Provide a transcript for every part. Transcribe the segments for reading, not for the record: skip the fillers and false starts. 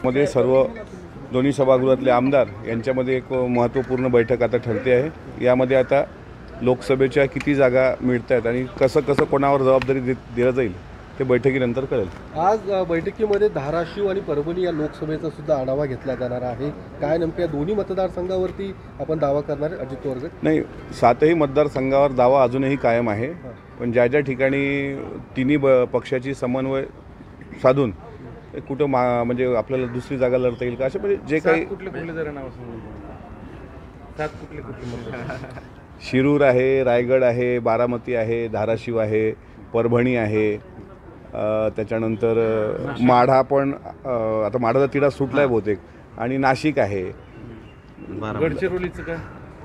मध्ये सर्व दोन्ही सभागृहातले आमदार यांच्यामध्ये एक महत्त्वपूर्ण बैठक आता ठरते आहे। यामध्ये आता लोकसभेच्या किती जागा मिळत आहेत आणि कसं कोणावर जबाबदारी दिली जाईल ते बैठकीनंतर कळेल। आज बैठकीमध्ये धाराशिव आणि परभणी या लोकसभेचा सुद्धा आढावा घेतला जाणार आहे। काय नेमक्या दोन्ही मतदारसंघावरती आपण दावा करणार आहे अजित पवार गट? नाही, 7ही मतदारसंघावर दावा अजूनही कायम आहे, पण ज्या ठिकाणी तिन्ही पक्षाची समन्वय साधून कुठं म्हणजे आपल्याला दुसरी जागा लढता येईल का असे म्हणजे जे काही कुठले जरा नाव शिरूर आहे, रायगड आहे, बारामती आहे, धाराशिव आहे, परभणी आहे, त्याच्यानंतर माढा पण आता माढाचा तिढा सुटलाय बहुतेक, आणि नाशिक आहे। गडचिरोलीचं काय?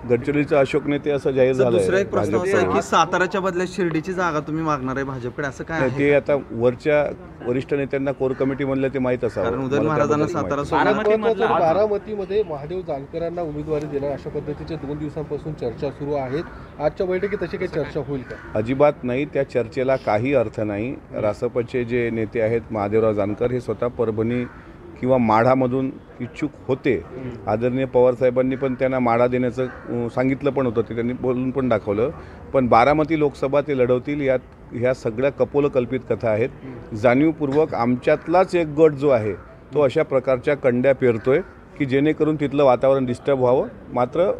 गडचिरोलीचं अशोक नेते असं जाहीर झालं। दुसरा एक प्रश्न असा आहे की साताराच्या बदल्यात शिर्डीची जागा तुम्ही मागणार आहे भाजपकडे, असं काय आहे? ते आता वरच्या वरिष्ठ नेत्यांना कोर कमिटी मधलं ते माहीत असावं, कारण उदयन महाराजांना सातारा बारामतीमध्ये महादेव जानकरांना उमेदवारी देणार अशा पद्धतीच्या 2 दिवसांपासून चर्चा सुरू आहेत। आजच्या बैठकीत तशी काही चर्चा होईल का? अजिबात नाही, त्या चर्चेला काही अर्थ नाही। रासपचे जे नेते आहेत महादेवराव जानकर हे स्वतः परभणी किंवा माढामधून इच्छुक होते। आदरणीय पवारसाहेबांनी पण त्यांना माढा देण्याचं सांगितलं पण होतं, ते त्यांनी बोलून पण दाखवलं, पण बारामती लोकसभा ते लढवतील यात ह्या सगळ्या कपोलकल्पित कथा आहेत। जाणीवपूर्वक आमच्यातलाच एक गट जो आहे तो अशा प्रकारच्या कंड्या पेरतोय की जेणेकरून तिथलं वातावरण डिस्टर्ब व्हावं। मात्र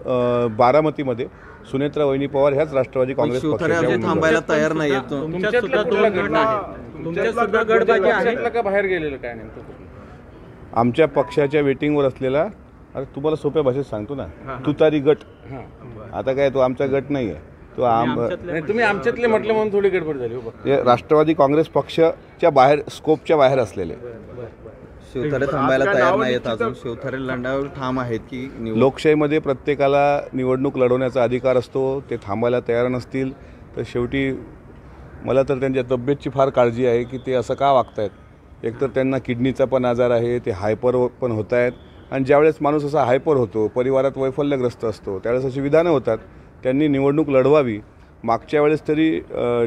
बारामतीमध्ये सुनेत्रा वहिनी पवार ह्याच राष्ट्रवादी काँग्रेस पक्षाच्या थांबायला तयार नाही आहेत। तुमच्यात सुद्धा 2 गट आहेत, तुमच्यात सुद्धा गटबाजी आहे का बाहेर गेलेलं काय नेमकं? आमच्या पक्षाच्या वेटिंगवर असलेला, अरे तुम्हाला सोप्या भाषेत सांगतो ना, तुतारी गट। आता काय तो आमचा गट नाही आहे, तो तुम्ही आमच्यातले म्हटलं म्हणून थोडी गडबड झाली। राष्ट्रवादी काँग्रेस पक्षाच्या बाहेर, स्कोपच्या बाहेर असलेले। शिवथरे थांबायला तयार नाहीत अजून, शिवथरे लढण्यावर ठाम आहेत की? लोकशाहीमध्ये प्रत्येकाला निवडणूक लढवण्याचा अधिकार असतो, ते थांबायला तयार नसतील तर शेवटी मला तर त्यांच्या तब्येतची फार काळजी आहे की ते असं का वागतायत। एकतर त्यांना किडनीचा पण आजार आहे, ते हायपर पण होत आहेत, आणि ज्यावेळेस माणूस असा हायपर होतो, परिवारात वैफल्यग्रस्त असतो, त्यावेळेस अशी विधानं होतात। त्यांनी निवडणूक लढवावी। मागच्या वेळेस तरी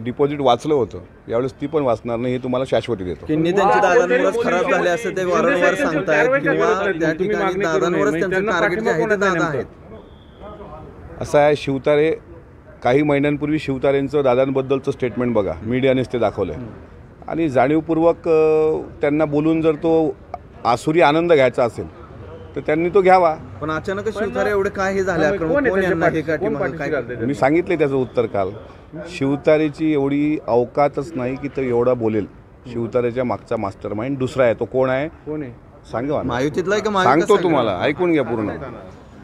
डिपॉझिट वाचलं होतं, यावेळेस ती पण वाचणार नाही, हे तुम्हाला शाश्वती देतो। किडनी त्यांची दादांवरच खराब झाले असं ते वारंवार सांगतायत, किंवा त्या ठिकाणी दादांवरच त्यांचं टार्गेट जे आहे ते दादा आहेत। असं आहे, शिवतारे काही महिन्यांपूर्वी शिवतारेंचं दादांबद्दलचं स्टेटमेंट बघा, मीडियानेच ते दाखवलं आहे, आणि जाणीवपूर्वक त्यांना बोलून जर तो आसुरी आनंद घ्यायचा असेल तर त्यांनी तो घ्यावा। पण अचानक शिवथरे एवढे काय हे झाले, मी सांगितले त्याचं उत्तर काल। शिवतारेची एवढी अवकातच नाही की तो एवढा बोलेल। शिवतारेच्या मागचा मास्टर माइंड दुसरा आहे, तो कोण आहे सांगा, महायुतीतला का? सांगतो तुम्हाला, ऐकून घ्या पूर्ण।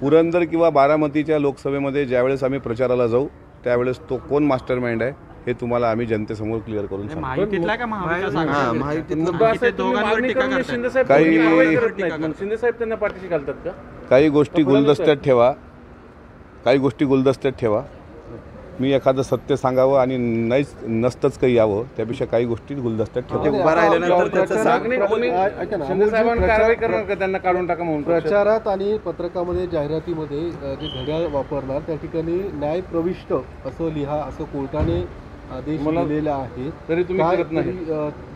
पुरंदर किंवा बारामतीच्या लोकसभेमध्ये ज्यावेळेस आम्ही प्रचाराला जाऊ त्यावेळेस तो कोण मास्टर माइंड आहे हे तुम्हाला आम्ही जनतेसमोर क्लिअर करून सांगतो। काही गोष्टी गुलदस्त्यात ठेवा, काही गोष्टी गुलदस्त्यात ठेवा। मी एखादं सत्य सांगावं आणि नसतंच काही यावं, त्यापेक्षा काही गोष्टी गुलदस्त्यात ठेवा। प्रचारात आणि पत्रकामध्ये जाहिरातीमध्ये जे घड्याळ वापरणार त्या ठिकाणी न्याय प्रविष्ट असं लिहा, असं कोर्टाने आदेश दिलेला आहे, तरी तुम्ही करत नाही।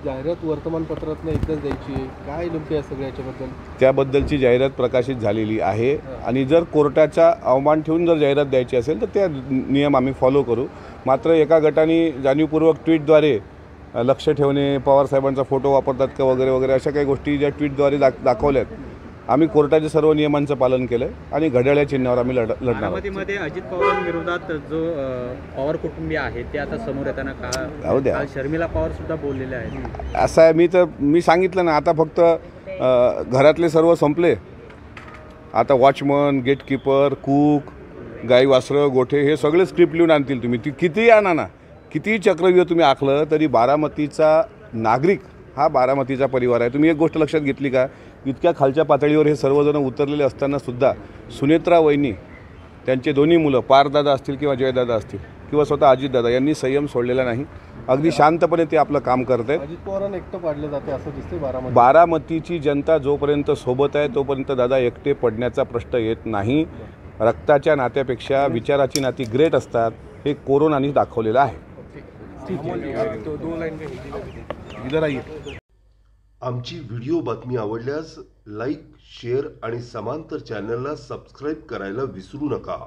जाहिरात वर्तमानपत्रात एकदाच द्यायची, काय नेमकं या सगळ्याच्याबद्दल? त्याबद्दलची जाहिरात प्रकाशित झालेली आहे, आणि जर कोर्टाचा अवमान ठेवून जर जाहिरात द्यायची असेल तर त्या नियम आम्ही फॉलो करू। मात्र एका गटाने जाणीवपूर्वक ट्विटद्वारे लक्ष ठेवणे, पवारसाहेबांचा फोटो वापरतात का वगैरे वगैरे अशा काही गोष्टी ज्या ट्विटद्वारे दाखवल्यात, आम्ही कोर्टाच्या सर्व नियमांचं पालन केलं आणि घड्याळ्या चिन्हावर आम्ही लढणार। बारामतीमध्ये अजित पवारांविरोधात जो पवार कुटुंबीय आहे ते आता समोर येताना का शर्मिला पवार सुद्धा बोललेले आहेत। असं आहे, मी सांगितलं ना, आता फक्त घरातले सर्व संपले, आता वॉचमन, गेटकीपर, कूक, गाई वासरं, गोठे हे सगळे स्क्रिप्ट लिहून आणतील तुम्ही, ती कितीही आणा ना, कितीही चक्रव्यूह तुम्ही आखलं तरी बारामतीचा नागरिक हा बारामतीचा परिवार आहे। तुम्ही एक गोष्ट लक्षात घेतली का, इतक्या खालच्या पातळीवर हे सर्वजण उतरलेले असताना सुद्धा सुनेत्रा वहिनी, त्यांचे दोन्ही मुलं पारदादा असतील किंवा जयदादा असतील किंवा स्वतः अजितदादा यांनी संयम सोडलेला नाही, अगदी शांतपणे ते आपलं काम करत आहेत। अजित पवारांना एकटं पाडलं जाते असं दिसते। बारामतीची जनता जोपर्यंत सोबत आहे तोपर्यंत दादा एकटे पडण्याचा प्रश्न येत नाही। रक्ताच्या नात्यापेक्षा विचाराची नाती ग्रेट असतात, हे कोरोनाने दाखवलेलं आहे। इधर आइए। आमची व्हिडिओ बातमी आवडल्यास लाईक, शेअर आणि समांतर चॅनलला सबस्क्राईब करायला विसरू नका.